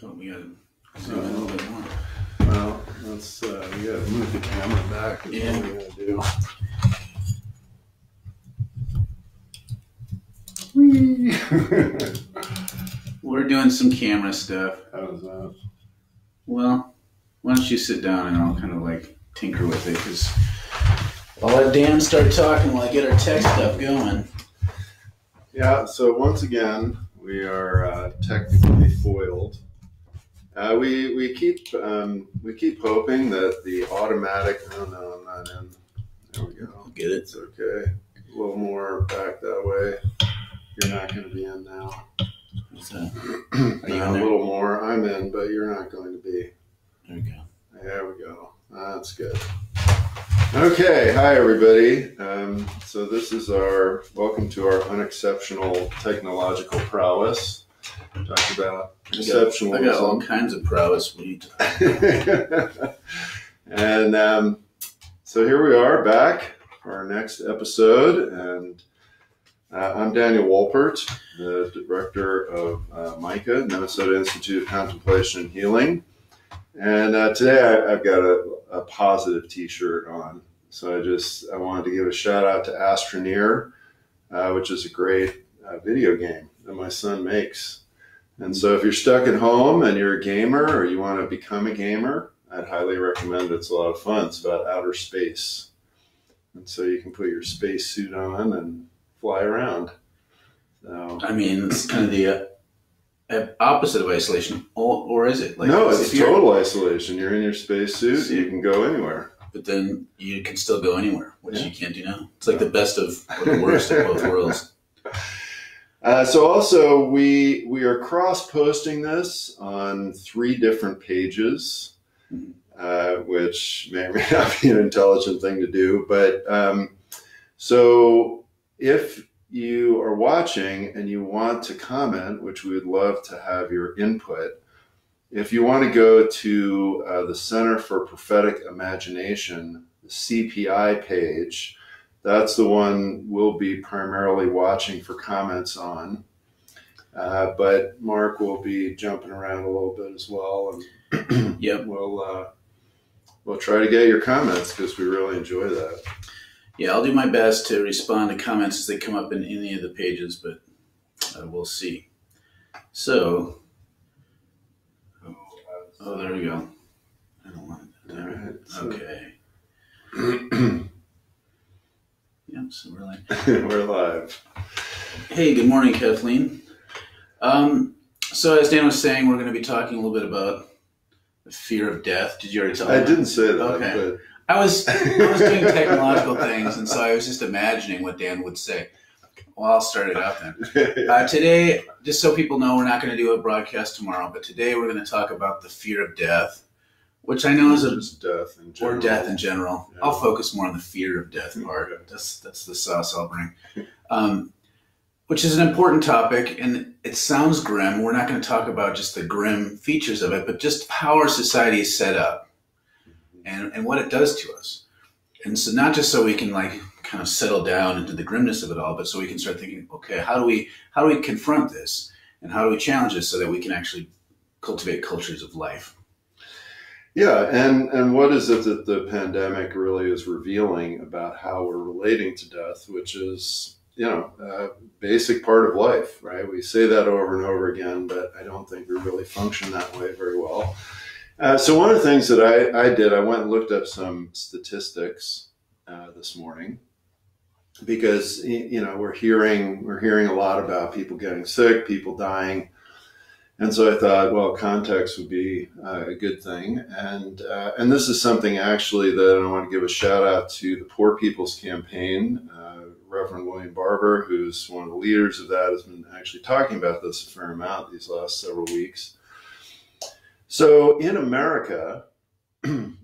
Don't we gotta zoom in a little bit more? Well, let's we gotta move the camera back. That's Yeah. what we gotta do. Whee! We're doing some camera stuff. How's that? Well, why don't you sit down and I'll kind of like tinker with it, because I'll let Dan start talking while I get our tech stuff going. Yeah. So once again, we are technically foiled. We keep hoping that the automatic. Oh no, I'm not in. There we go. Get it? It's okay. A little more back that way. You're not going to be in now. What's that? Are you in a there? little more. I'm in, but you're not going to be. There we go. There we go. That's good. Okay. Hi, everybody. So this is welcome to our unexceptional technological prowess. Talk about exceptionalism. I got all kinds of prowess. And so here we are back for our next episode. And I'm Daniel Wolpert, the director of MICA, Minnesota Institute of Contemplation and Healing. And today I've got a positive t-shirt on. So I wanted to give a shout out to Astroneer, which is a great video game that my son makes. And so if you're stuck at home and you're a gamer or you want to become a gamer, I'd highly recommend it. It's a lot of fun. It's about outer space. And so you can put your space suit on and fly around. So, I mean, it's kind of the opposite of isolation, or is it? No, it's total isolation. You're in your space suit. See? You can go anywhere. But then you can still go anywhere, which Yeah. you can't do now. It's like the best of or the worst of both worlds. So also we are cross-posting this on 3 different pages, which may or may not be an intelligent thing to do. But so if you are watching and you want to comment, which we would love to have your input, if you want to go to the Center for Prophetic Imagination, the CPI page, that's the one we'll be primarily watching for comments on. But Mark will be jumping around a little bit as well. And Yep. We'll try to get your comments because we really enjoy that. Yeah, I'll do my best to respond to comments as they come up in any of the pages, but we'll see. So, oh, there we go. I don't want it. All right, so- Okay. Yep, so we're like, We're live. hey, good morning, Kathleen. So as Dan was saying, we're going to be talking a little bit about the fear of death. Did you already tell me? I didn't say that, Okay. I was doing technological things, and so I was just imagining what Dan would say. Well, I'll start it out then. but Today, just so people know, we're not going to do a broadcast tomorrow, but today we're going to talk about the fear of death, which I know is just death in general. or death in general. Yeah. I'll focus more on the fear of death part. Okay. That's the sauce I'll bring. Which is an important topic, and it sounds grim. We're not going to talk about just the grim features of it, but just how our society is set up and what it does to us. And so not just so we can like kind of settle down into the grimness of it all, but so we can start thinking, okay, how do we confront this, and how do we challenge this so that we can actually cultivate cultures of life? Yeah, and what is it that the pandemic really is revealing about how we're relating to death, which is, a basic part of life, right? We say that over and over again, but I don't think we really function that way very well. So one of the things that I did, I went and looked up some statistics this morning because, we're hearing a lot about people getting sick, people dying. And so I thought, well, context would be a good thing. And this is something actually that I want to give a shout out to the Poor People's Campaign. Reverend William Barber, who's one of the leaders of that, has been actually talking about this a fair amount these last several weeks. So in America,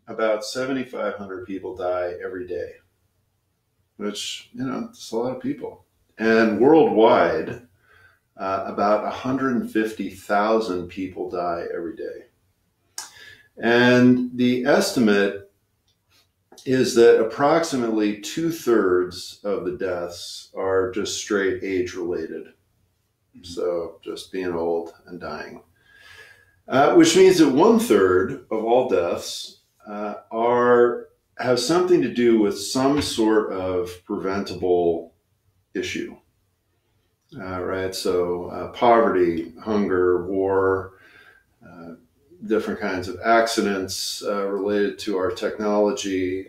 about 7,500 people die every day, which, it's a lot of people. And worldwide, about 150,000 people die every day. And the estimate is that approximately 2/3 of the deaths are just straight age related. So just being old and dying. which means that 1/3 of all deaths have something to do with some sort of preventable issue. Right, so poverty, hunger, war, different kinds of accidents related to our technology.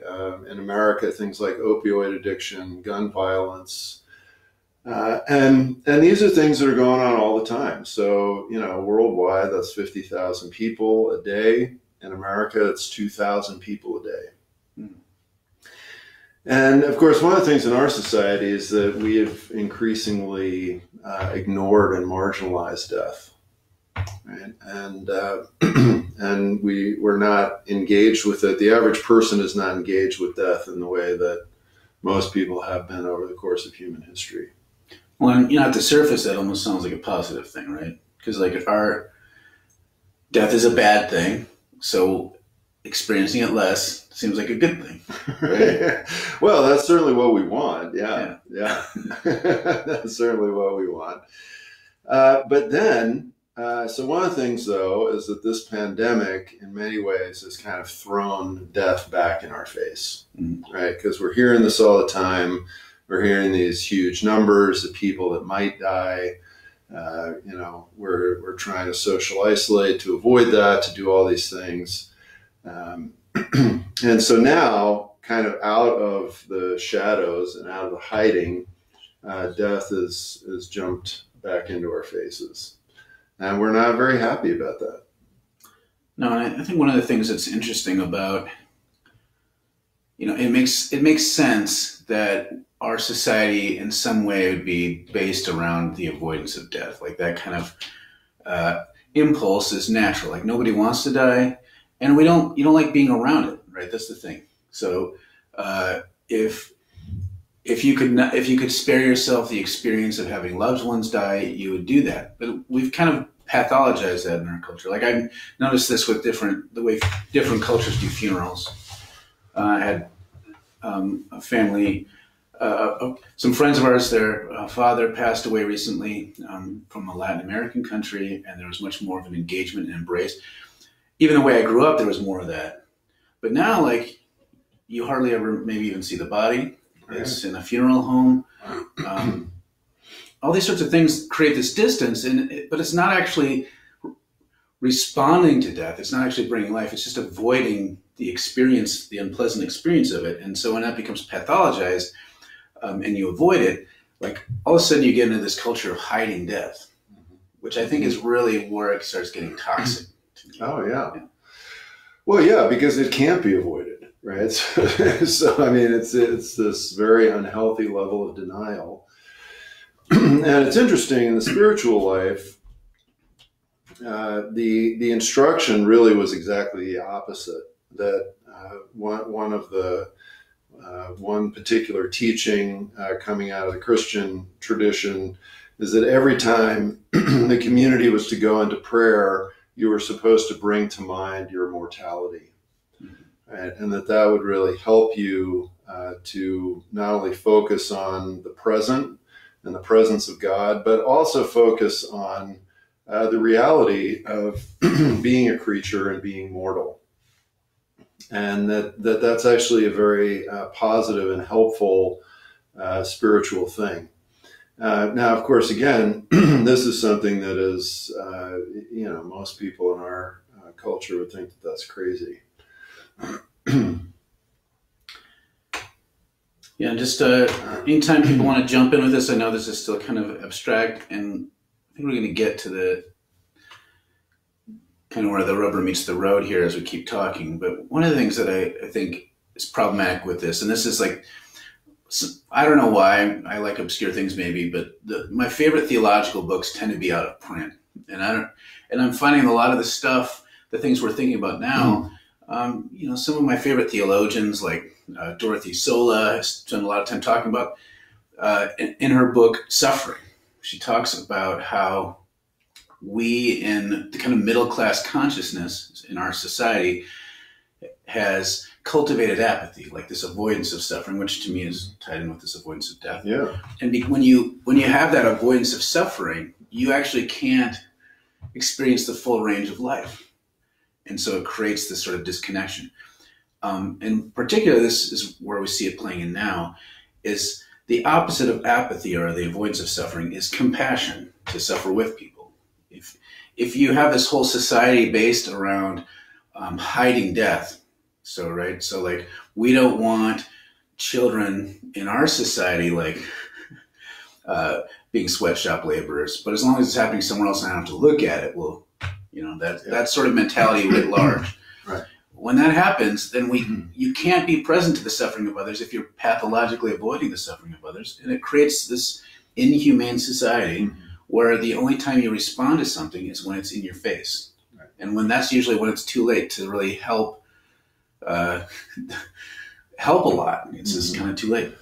In America, things like opioid addiction, gun violence, and these are things that are going on all the time. So, worldwide, that's 50,000 people a day. In America, it's 2,000 people a day. And of course, one of the things in our society is that we have increasingly ignored and marginalized death, right? And we're not engaged with it. The average person is not engaged with death in the way that most people have been over the course of human history. Well, at the surface, that almost sounds like a positive thing, right? Because our death is a bad thing, so experiencing it less seems like a good thing, right? Well, that's certainly what we want. Yeah. That's certainly what we want. But then, so one of the things, though, is that this pandemic, in many ways, has kind of thrown death back in our face, right? Because we're hearing this all the time. We're hearing these huge numbers of people that might die. We're trying to social isolate to avoid that, to do all these things. And so now, kind of out of the shadows and out of the hiding, death is jumped back into our faces. And we're not very happy about that. No, and I think one of the things that's interesting about, it makes sense that our society in some way would be based around the avoidance of death. Like that kind of impulse is natural. Like nobody wants to die, and you don't like being around it, right? That's the thing. So if you could spare yourself the experience of having loved ones die, you would do that. But we've kind of pathologized that in our culture. Like I've noticed this with the way different cultures do funerals. I had a family. Some friends of ours, their father passed away recently from a Latin American country, and there was much more of an engagement and embrace. Even the way I grew up, there was more of that. But now, like, you hardly ever maybe even see the body. It's in a funeral home. All these sorts of things create this distance, but it's not actually responding to death. It's not actually bringing life. It's just avoiding the experience, the unpleasant experience of it. And so when that becomes pathologized, and you avoid it, like all of a sudden you get into this culture of hiding death, which I think is really where it starts getting toxic. Oh, yeah. Well, yeah, because it can't be avoided, right? So I mean, it's this very unhealthy level of denial. And it's interesting, in the spiritual life, the instruction really was exactly the opposite. That one particular teaching coming out of the Christian tradition is that every time the community was to go into prayer, you were supposed to bring to mind your mortality, right? And that would really help you to not only focus on the present and the presence of God, but also focus on the reality of being a creature and being mortal. And that's actually a very positive and helpful spiritual thing. Now, of course, again, this is something that is, most people in our culture would think that that's crazy. Yeah, just anytime people want to jump in with this, I know this is still kind of abstract, and I think we're going to get to the kind of where the rubber meets the road here as we keep talking. But one of the things that I think is problematic with this, and this is like, I don't know why I like obscure things maybe, but my favorite theological books tend to be out of print, and I'm finding a lot of the stuff, the things we're thinking about now. Some of my favorite theologians, like Dorothy Sola, has spent a lot of time talking about in her book Suffering. She talks about how we in the kind of middle class consciousness in our society has cultivated apathy, like this avoidance of suffering, which to me is tied in with this avoidance of death. Yeah. And when you have that avoidance of suffering, you actually can't experience the full range of life. And so it creates this sort of disconnection. In particular, this is where we see it playing in now, is the opposite of apathy or the avoidance of suffering is compassion, to suffer with people. If you have this whole society based around hiding death, so like we don't want children in our society like being sweatshop laborers, but as long as it's happening somewhere else and I don't have to look at it, well, that sort of mentality writ large. Right. When that happens, then you can't be present to the suffering of others if you're pathologically avoiding the suffering of others, and it creates this inhumane society where the only time you respond to something is when it's in your face, right. And that's usually when it's too late to really help help a lot. It's just kind of too late.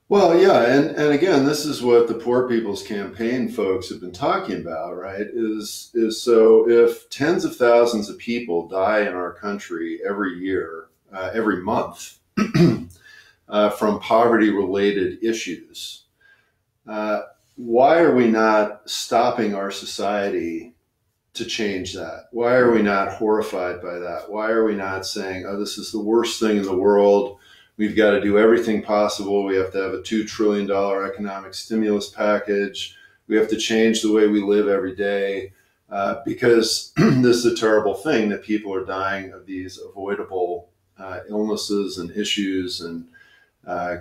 Well, yeah, and again, this is what the Poor People's Campaign folks have been talking about, right? Is so if tens of thousands of people die in our country every year, every month, from poverty-related issues, why are we not stopping our society to change that? Why are we not horrified by that? Why are we not saying, oh, this is the worst thing in the world? We've got to do everything possible. We have to have a $2 trillion economic stimulus package. We have to change the way we live every day because this is a terrible thing that people are dying of these avoidable illnesses and issues and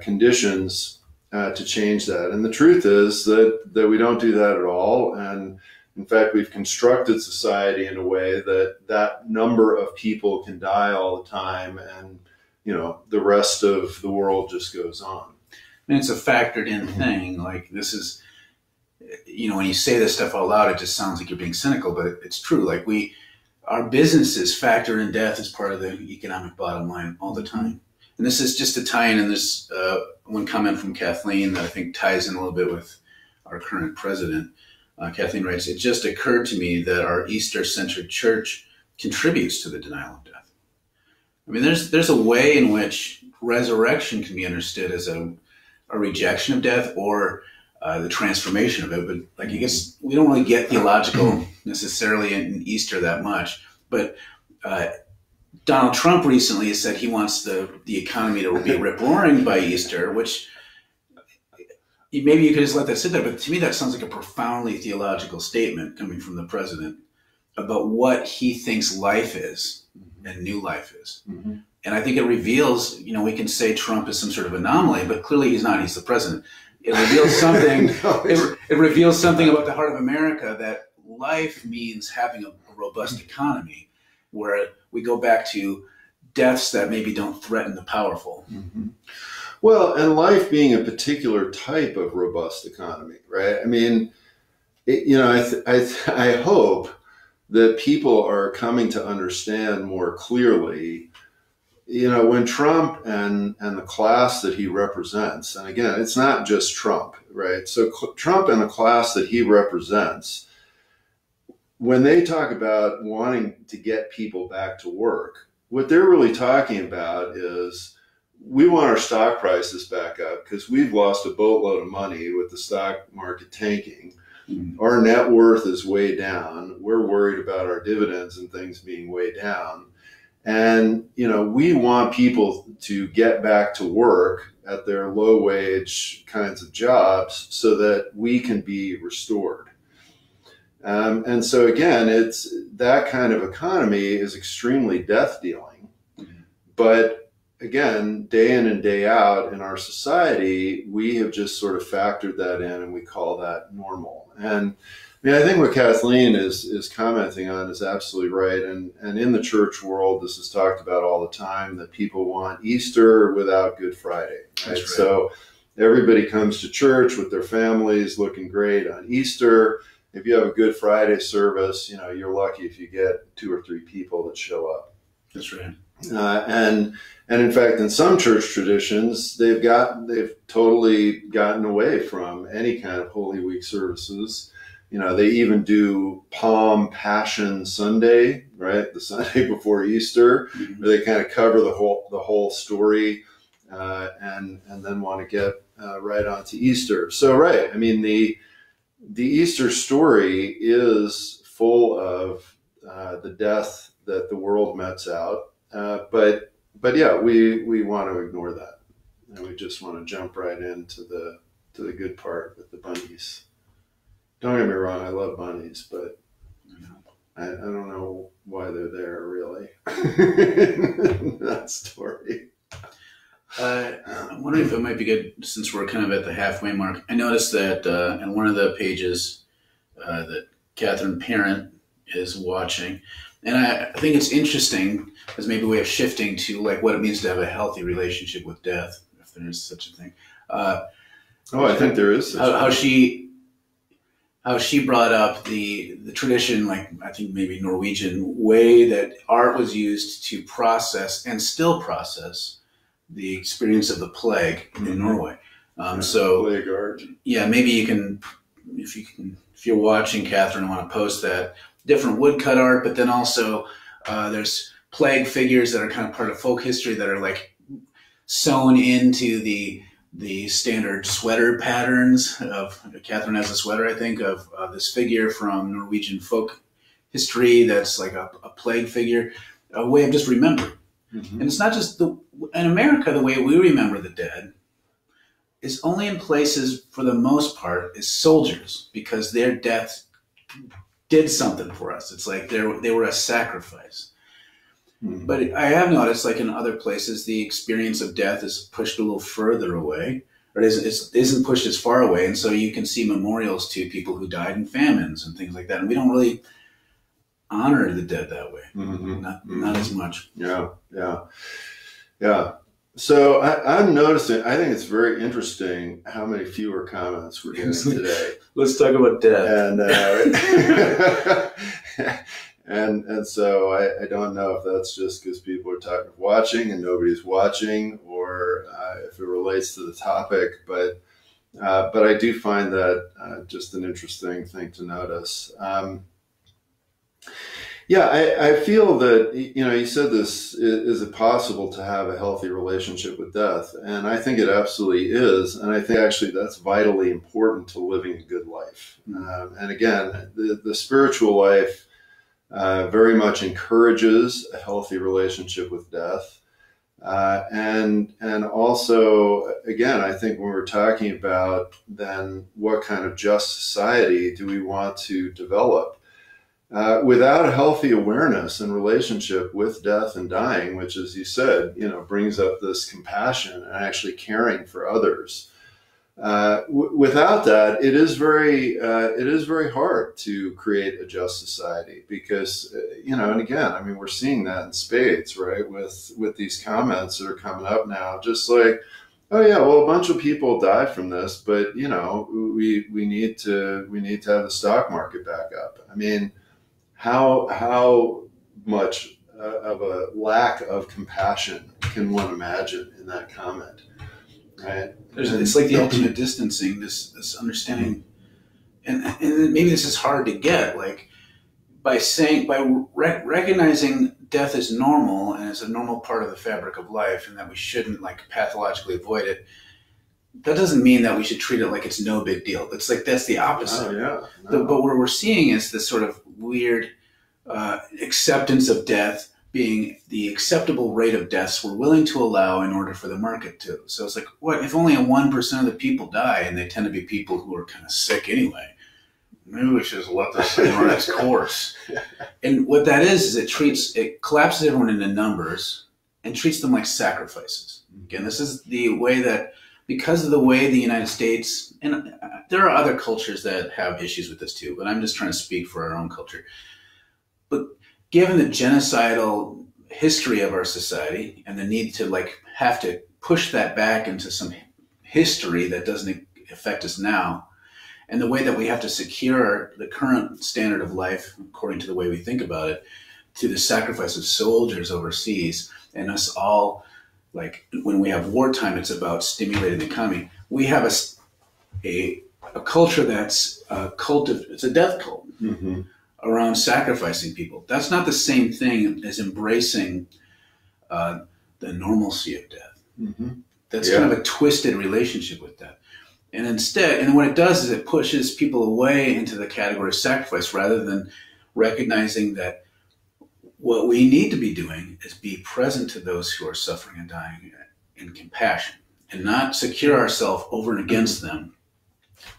conditions to change that. And the truth is that we don't do that at all. And in fact, we've constructed society in a way that number of people can die all the time, and the rest of the world just goes on. And it's a factored in thing. Like this is, when you say this stuff out loud, it just sounds like you're being cynical, but it's true. Like our businesses factor in death as part of the economic bottom line all the time. And this is just to tie in, and there's one comment from Kathleen that I think ties in a little bit with our current president. Kathleen writes, "It just occurred to me that our Easter-centered church contributes to the denial of death." I mean, there's a way in which resurrection can be understood as a rejection of death or the transformation of it. But like, I guess we don't really get theological necessarily in Easter that much. But Donald Trump recently has said he wants the economy to be rip-roaring by Easter, which maybe you could just let that sit there. But to me, that sounds like a profoundly theological statement coming from the president about what he thinks life is. And new life is. And I think it reveals, we can say Trump is some sort of anomaly, but clearly he's not. He's the president. It reveals something. It reveals something about the heart of America, that life means having a robust economy where we go back to deaths that maybe don't threaten the powerful. Well, and life being a particular type of robust economy, right? I mean, I hope that people are coming to understand more clearly, when Trump and the class that he represents, and again, it's not just Trump, right? So Trump and the class that he represents, when they talk about wanting to get people back to work, what they're really talking about is we want our stock prices back up because we've lost a boatload of money with the stock market tanking. Our net worth is way down. We're worried about our dividends and things being way down. And, we want people to get back to work at their low wage kinds of jobs so that we can be restored. And so again, it's that kind of economy is extremely death dealing. But again, day in and day out in our society, we have just sort of factored that in and we call that normal. And I think what Kathleen is commenting on is absolutely right. And in the church world, this is talked about all the time, that people want Easter without Good Friday. Right? So everybody comes to church with their families looking great on Easter. If you have a Good Friday service, you're lucky if you get 2 or 3 people that show up. That's right. And in fact, in some church traditions, they've totally gotten away from any kind of Holy Week services. They even do Palm Passion Sunday, right? The Sunday before Easter, where they kind of cover the whole story, and then want to get right onto Easter. So, right. I mean, the Easter story is full of the death that the world mets out. But yeah, we want to ignore that, and we just want to jump right into the good part with the bunnies. Don't get me wrong, I love bunnies, but I don't know why they're there really. That story. I'm wondering if it might be good, since we're kind of at the halfway mark. I noticed that in one of the pages that Catherine Parent is watching, and I think it's interesting as maybe a way of shifting to like what it means to have a healthy relationship with death, if there is such a thing. I think there is how she brought up the tradition, like I think maybe Norwegian way that art was used to process and still process the experience of the plague in Norway. Plague art. Yeah, maybe you can, if you're watching, Catherine, I want to post that different woodcut art, but then also there's plague figures that are kind of part of folk history that are like sewn into the standard sweater patterns of, Catherine has a sweater, I think, of this figure from Norwegian folk history that's like a plague figure, a way of just remembering. Mm-hmm. And it's not just in America, the way we remember the dead is only in places, for the most part, is soldiers, because their death did something for us. It's like they were a sacrifice. Mm-hmm. But I have noticed, like in other places, the experience of death is pushed a little further away, or isn't pushed as far away. And so you can see memorials to people who died in famines and things like that. And we don't really honor the dead that way. Mm-hmm. Not as much. Yeah. So I'm noticing, I think it's very interesting how many fewer comments we're getting today. Let's talk about death. And so I don't know if that's just because people are watching and nobody's watching, or if it relates to the topic. But I do find that just an interesting thing to notice. I feel that, you said this, is it possible to have a healthy relationship with death? And I think it absolutely is. And I think actually that's vitally important to living a good life. And again, the spiritual life very much encourages a healthy relationship with death. And also, again, I think when we're talking about then what kind of just society do we want to develop? Without a healthy awareness and relationship with death and dying, which, as you said, brings up this compassion and actually caring for others. Without that, it is very hard to create a just society, because, and again, I mean, we're seeing that in spades, right? With these comments that are coming up now, just like, oh yeah, well, a bunch of people died from this, but we need to have the stock market back up. I mean, how much of a lack of compassion can one imagine in that comment, right? It's like the ultimate distancing, this understanding, and maybe this is hard to get, like by recognizing death is normal and is a normal part of the fabric of life, and that we shouldn't like pathologically avoid it. That doesn't mean that we should treat it like it's no big deal. It's like that's the opposite. Oh, yeah. No. But what we're seeing is this sort of weird acceptance of death being the acceptable rate of deaths we're willing to allow in order for the market to. So it's like, what if only 1% of the people die, and they tend to be people who are kind of sick anyway? Maybe we should just let this thing run its course. And what that is it collapses everyone into numbers and treats them like sacrifices. Again, this is the way that, because of the way the United States, and there are other cultures that have issues with this too, but I'm just trying to speak for our own culture. But given the genocidal history of our society and the need to have to push that back into some history that doesn't affect us now, and the way that we have to secure the current standard of life, according to the way we think about it, to the sacrifice of soldiers overseas, and us all, like when we have wartime, it's about stimulating the economy. We have a culture that's a cult of, it's a death cult. Mm-hmm. Around sacrificing people. That's not the same thing as embracing the normalcy of death. Mm-hmm. That's kind of a twisted relationship with death. And instead, and what it does is it pushes people away into the category of sacrifice rather than recognizing that what we need to be doing is be present to those who are suffering and dying in compassion, and not secure ourselves over and against them,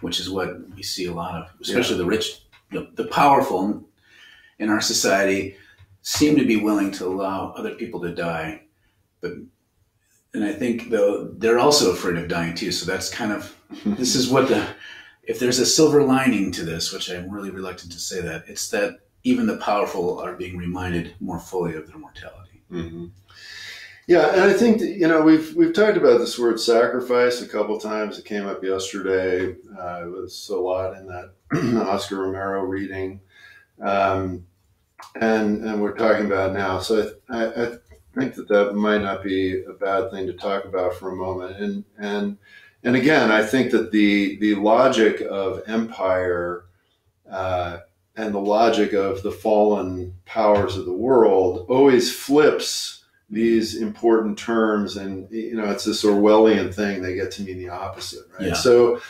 which is what we see a lot of, especially the rich, the powerful in our society seem to be willing to allow other people to die. And I think, though, they're also afraid of dying too. So that's kind of, this is what if there's a silver lining to this, which I'm really reluctant to say that, it's that even the powerful are being reminded more fully of their mortality. Mm-hmm. Yeah, and I think that, we've talked about this word sacrifice a couple times. It came up yesterday. It was a lot in that Oscar Romero reading, and we're talking about it now. So I think that might not be a bad thing to talk about for a moment. And again, I think that the logic of empire and the logic of the fallen powers of the world always flips these important terms, and it's this Orwellian thing. They get to mean the opposite, right? Yeah. So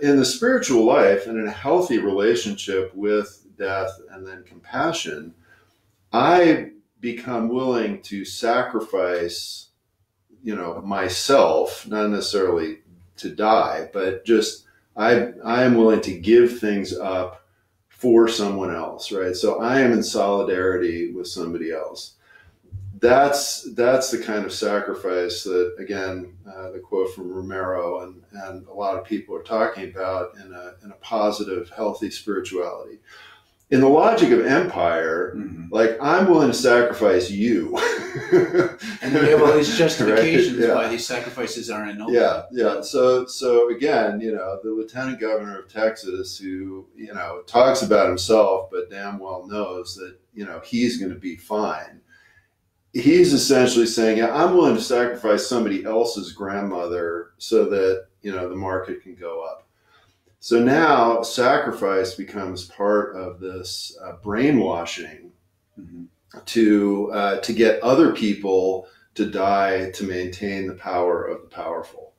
in the spiritual life and in a healthy relationship with death and then compassion, I become willing to sacrifice, myself, not necessarily to die, but just I am willing to give things up for someone else, right? So I am in solidarity with somebody else. That's the kind of sacrifice that, again, the quote from Romero and a lot of people are talking about in a positive, healthy spirituality. In the logic of empire, like, I'm willing to sacrifice you. And we have all these justifications right? why these sacrifices are ennobled. Yeah. So again, the lieutenant governor of Texas who, talks about himself, but damn well knows that, he's going to be fine. He's essentially saying, yeah, I'm willing to sacrifice somebody else's grandmother so that, the market can go up. So now sacrifice becomes part of this brainwashing to get other people to die to maintain the power of the powerful.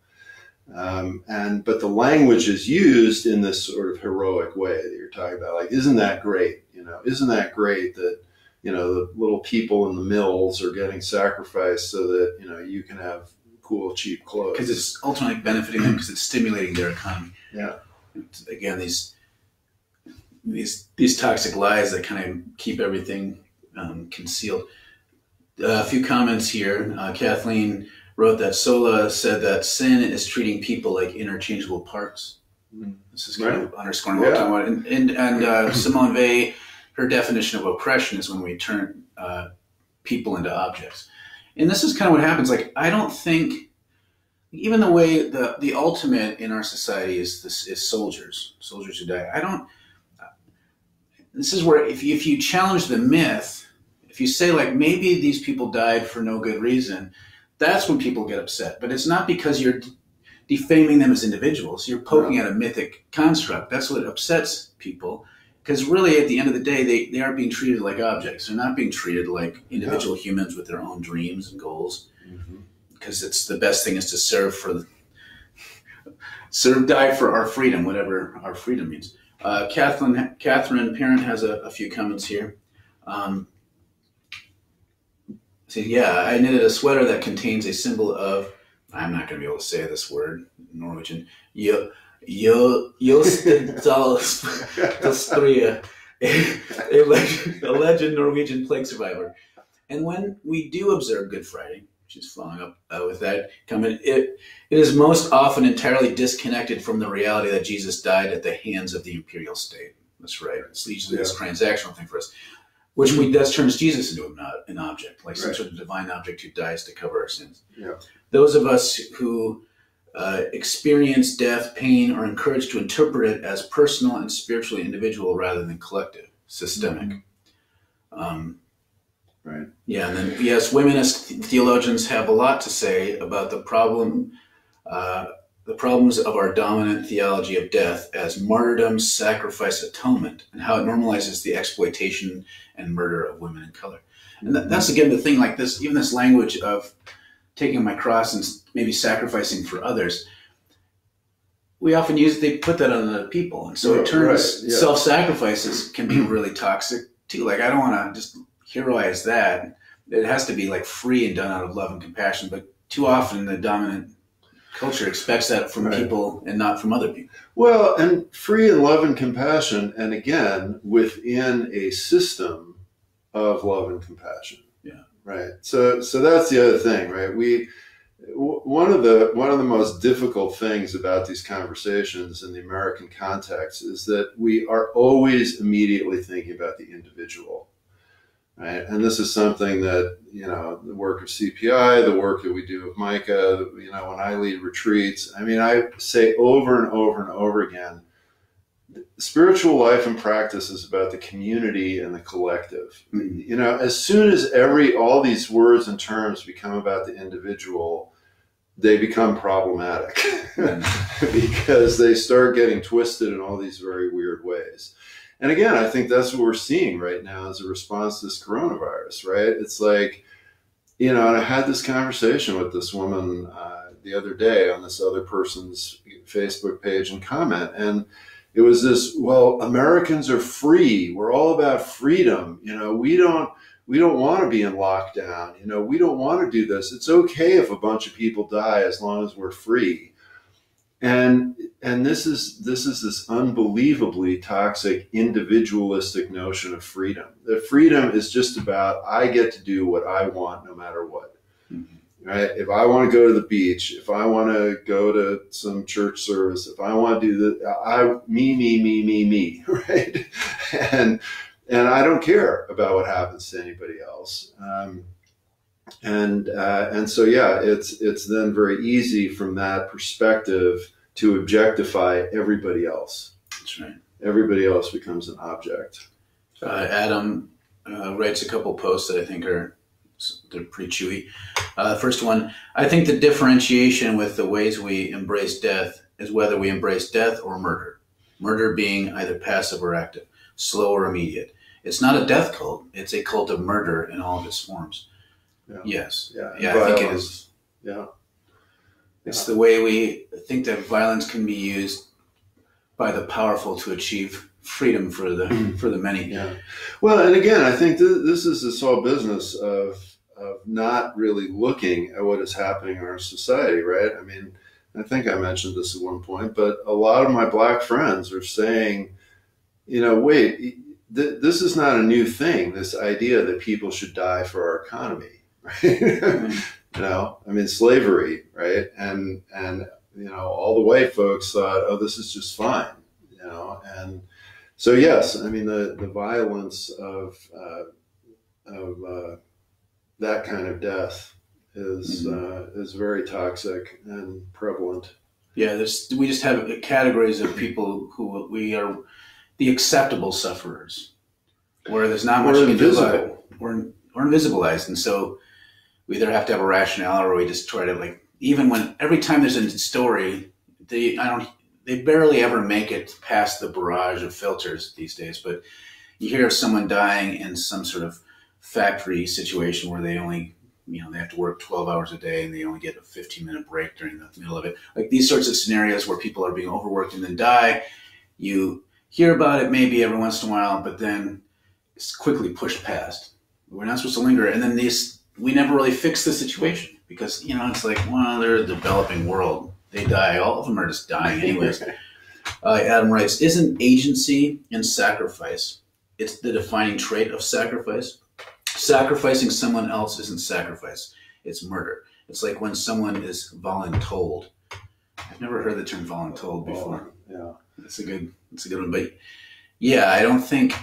But the language is used in this sort of heroic way that you're talking about. Like, isn't that great? Isn't that great that, the little people in the mills are getting sacrificed so that, you can have cool, cheap clothes. Because it's ultimately benefiting them, because it's stimulating their economy. Yeah. Again, these toxic lies that kind of keep everything concealed. A few comments here. Kathleen wrote that Sola said that sin is treating people like interchangeable parts. This is kind of underscoring what I'm talking about. And Simone Weil, her definition of oppression is when we turn people into objects. And this is kind of what happens. Like, I don't think, even the way the ultimate in our society is soldiers who die. This is where if you challenge the myth, if you say, like, maybe these people died for no good reason, that's when people get upset. But it's not because you're defaming them as individuals. You're poking at a mythic construct. That's what upsets people. Because really, at the end of the day, they aren't being treated like objects. They're not being treated like individual humans with their own dreams and goals. Because it's the best thing is to die for our freedom, whatever our freedom means. Catherine Parent has a few comments here. I knitted a sweater that contains a symbol of, I'm not going to be able to say this word in Norwegian, Jostedalsstria, a legend Norwegian plague survivor. And when we do observe Good Friday, which is following up with that comment, it is most often entirely disconnected from the reality that Jesus died at the hands of the imperial state. That's right. It's usually this transactional thing for us, which thus turns Jesus into an object, like some sort of divine object who dies to cover our sins. Yeah. Those of us who experience death, pain, are encouraged to interpret it as personal and spiritually individual rather than collective, systemic. Right. Yeah, and then yes, womenist theologians have a lot to say about the problems of our dominant theology of death as martyrdom, sacrifice, atonement, and how it normalizes the exploitation and murder of women in color. And that's again the thing, like this, even this language of taking my cross and maybe sacrificing for others. We often they put that on other people, and so it turns self-sacrifices can be really toxic too. Like, I don't want to just heroize that. It has to be like free and done out of love and compassion. But too often, the dominant culture expects that from people and not from other people. Well, and free in love and compassion, and again, within a system of love and compassion. Yeah. Right. So that's the other thing, right? One of the most difficult things about these conversations in the American context is that we are always immediately thinking about the individual. Right. And this is something that, the work of CPI, the work that we do with Micah, when I lead retreats, I mean, I say over and over and over again, spiritual life and practice is about the community and the collective. Mm-hmm. As soon as all these words and terms become about the individual, they become problematic because they start getting twisted in all these very weird ways. And again, I think that's what we're seeing right now as a response to this coronavirus, right? It's like, and I had this conversation with this woman the other day on this other person's Facebook page and comment. And it was this, well, Americans are free. We're all about freedom. We don't want to be in lockdown. We don't want to do this. It's okay if a bunch of people die as long as we're free. And this is this unbelievably toxic individualistic notion of freedom. That freedom is just about, I get to do what I want no matter what. Mm-hmm. Right? If I want to go to the beach, if I want to go to some church service, if I want to do me, right? And I don't care about what happens to anybody else. And so, yeah, it's then very easy from that perspective to objectify everybody else. That's right. Everybody else becomes an object. Adam writes a couple posts that I think they're pretty chewy. First one, I think the differentiation with the ways we embrace death is whether we embrace death or murder. Murder being either passive or active, slow or immediate. It's not a death cult. It's a cult of murder in all of its forms. Yeah. Yes. Yeah. I think it is. Yeah. It's the way we think that violence can be used by the powerful to achieve freedom for the many. Yeah. Well, and again, I think this is this whole business of not really looking at what is happening in our society, right? I mean, I think I mentioned this at one point, but a lot of my Black friends are saying, wait, this is not a new thing, this idea that people should die for our economy, right? Mm-hmm. I mean, slavery, right? And all the white folks thought, oh, this is just fine, and so, yes, I mean, the violence of that kind of death is very toxic and prevalent. Yeah, we just have categories of people who we are the acceptable sufferers, where there's not much you can do about it. We're invisibilized, and so we either have to have a rationale, or we just try to every time there's a story, they barely ever make it past the barrage of filters these days. But you hear of someone dying in some sort of factory situation where they only, they have to work 12 hours a day and they only get a 15-minute break during the middle of it. Like these sorts of scenarios where people are being overworked and then die. You hear about it maybe every once in a while, but then it's quickly pushed past. We're not supposed to linger. And then we never really fix the situation because, it's like, well, they're a developing world. They die. All of them are just dying anyways. Adam writes, isn't agency and sacrifice, it's the defining trait of sacrifice? Sacrificing someone else isn't sacrifice. It's murder. It's like when someone is voluntold. I've never heard the term voluntold before. Yeah. That's a good one. But yeah, I don't think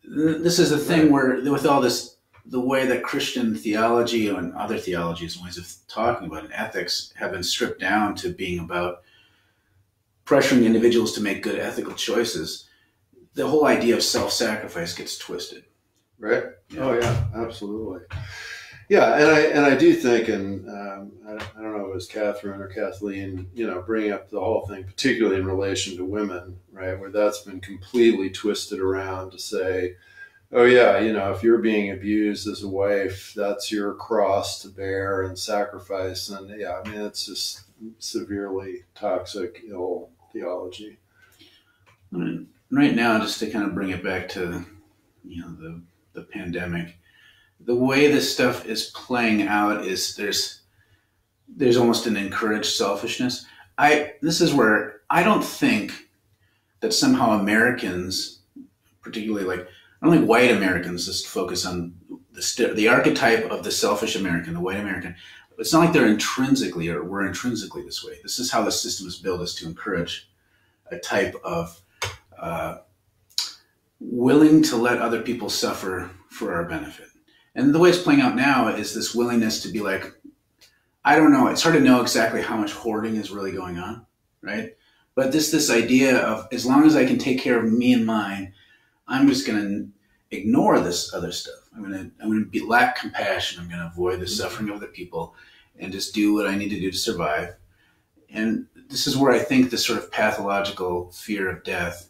this is the thing where with all this, the way that Christian theology and other theologies and ways of talking about it, ethics have been stripped down to being about pressuring individuals to make good ethical choices, the whole idea of self-sacrifice gets twisted. Right. Yeah. Oh yeah, absolutely. Yeah, and I do think, and I don't know if it was Catherine or Kathleen, bringing up the whole thing, particularly in relation to women, right, where that's been completely twisted around to say, oh yeah, if you're being abused as a wife, that's your cross to bear and sacrifice. And yeah, I mean, it's just severely toxic, ill theology. Right now, just to kind of bring it back to the pandemic. The way this stuff is playing out is there's almost an encouraged selfishness. This is where I don't think that somehow Americans, particularly like I don't think white Americans, just focus on the archetype of the selfish American, the white American. It's not like they're intrinsically or we're intrinsically this way. This is how the system is built, is to encourage a type of willing to let other people suffer for our benefit. And the way it's playing out now is this willingness to be like, I don't know, it's hard to know exactly how much hoarding is really going on, right? But this idea of as long as I can take care of me and mine, I'm just going to ignore this other stuff. I'm going to lack compassion. I'm going to avoid the suffering of other people and just do what I need to do to survive. And this is where I think this sort of pathological fear of death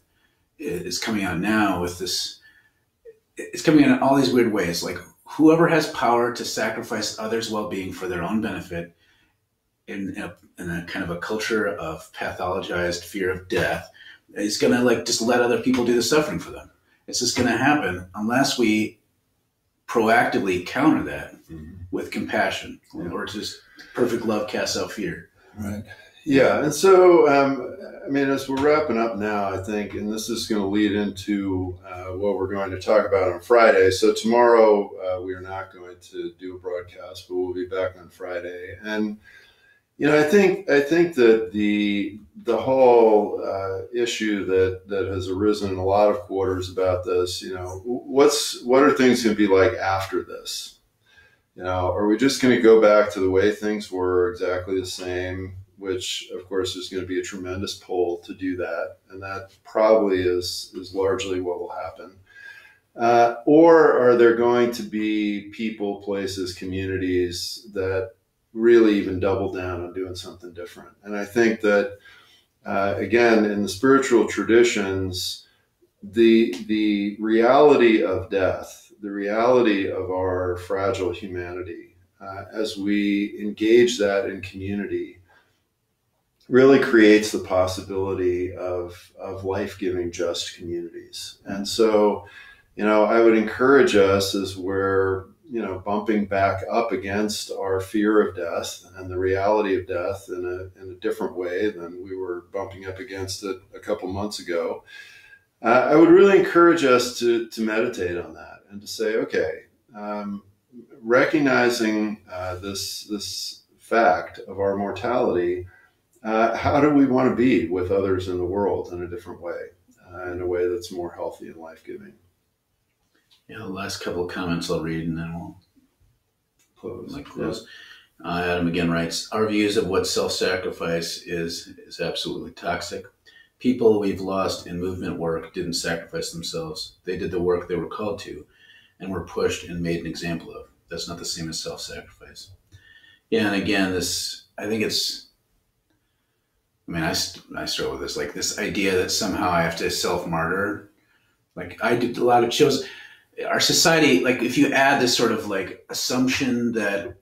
is coming out now with this. It's coming in all these weird ways. Like whoever has power to sacrifice others' well-being for their own benefit in a kind of a culture of pathologized fear of death is going to like just let other people do the suffering for them. It's just going to happen unless we proactively counter that with compassion, or just perfect love casts out fear. Right. Yeah. And so, I mean, as we're wrapping up now, I think, and this is going to lead into what we're going to talk about on Friday. So tomorrow we are not going to do a broadcast, but we'll be back on Friday. And I think that the whole issue that has arisen in a lot of quarters about this, what are things going to be like after this? Are we just going to go back to the way things were, exactly the same? Which, of course, is going to be a tremendous pull to do that, and that probably is largely what will happen. Or are there going to be people, places, communities that really even double down on doing something different? And I think that, again, in the spiritual traditions, the reality of death, the reality of our fragile humanity, as we engage that in community, really creates the possibility of life-giving, just communities. And so, I would encourage us, as we're bumping back up against our fear of death and the reality of death in a different way than we were bumping up against it a couple months ago. I would really encourage us to meditate on that and to say, okay, recognizing this fact of our mortality, how do we want to be with others in the world in a different way, in a way that's more healthy and life-giving? Yeah, the last couple of comments I'll read, and then we'll close. Yeah. Adam again writes, our views of what self-sacrifice is absolutely toxic. People we've lost in movement work didn't sacrifice themselves. They did the work they were called to and were pushed and made an example of. That's not the same as self-sacrifice. Yeah, and again, I struggle with this, like this idea that somehow I have to self-martyr. Like I did a lot of shows. Our society, like if you add this sort of like assumption that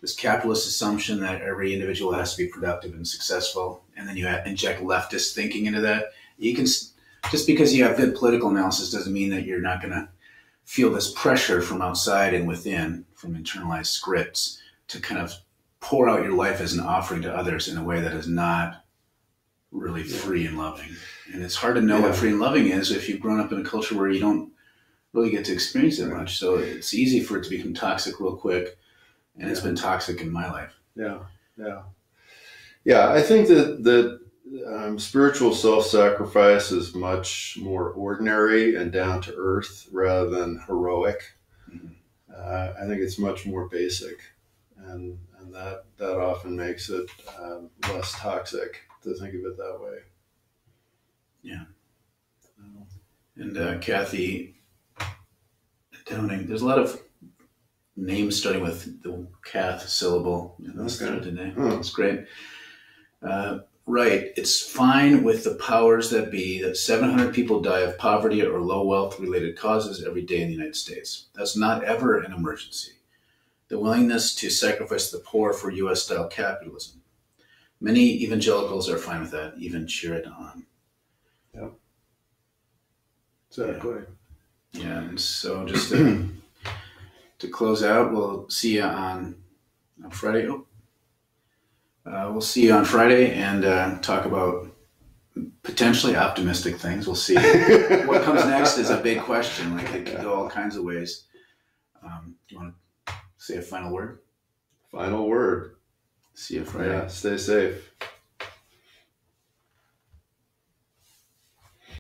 this capitalist assumption that every individual has to be productive and successful, and then you inject leftist thinking into that, you can, just because you have good political analysis doesn't mean that you're not going to feel this pressure from outside and within, from internalized scripts, to kind of pour out your life as an offering to others in a way that is not really free and loving. And it's hard to know what free and loving is if you've grown up in a culture where you don't really get to experience it much. So it's easy for it to become toxic real quick. And it's been toxic in my life. Yeah. I think that spiritual self-sacrifice is much more ordinary and down to earth rather than heroic. Mm-hmm. I think it's much more basic, and that often makes it less toxic to think of it that way. Yeah. And Kathy Downing, there's a lot of names starting with the Cath syllable. It's great. Right. It's fine with the powers that be that 700 people die of poverty or low wealth related causes every day in the United States. That's not ever an emergency. The willingness to sacrifice the poor for U.S. style capitalism. Many evangelicals are fine with that, even cheer it on. Yeah. Exactly. Yeah, and so just to close out, we'll see you on Friday. We'll see you on Friday and talk about potentially optimistic things. We'll see. What comes next is a big question. Like it could go all kinds of ways. Do you want to say a final word? Final word. See you Friday. Yeah, stay safe.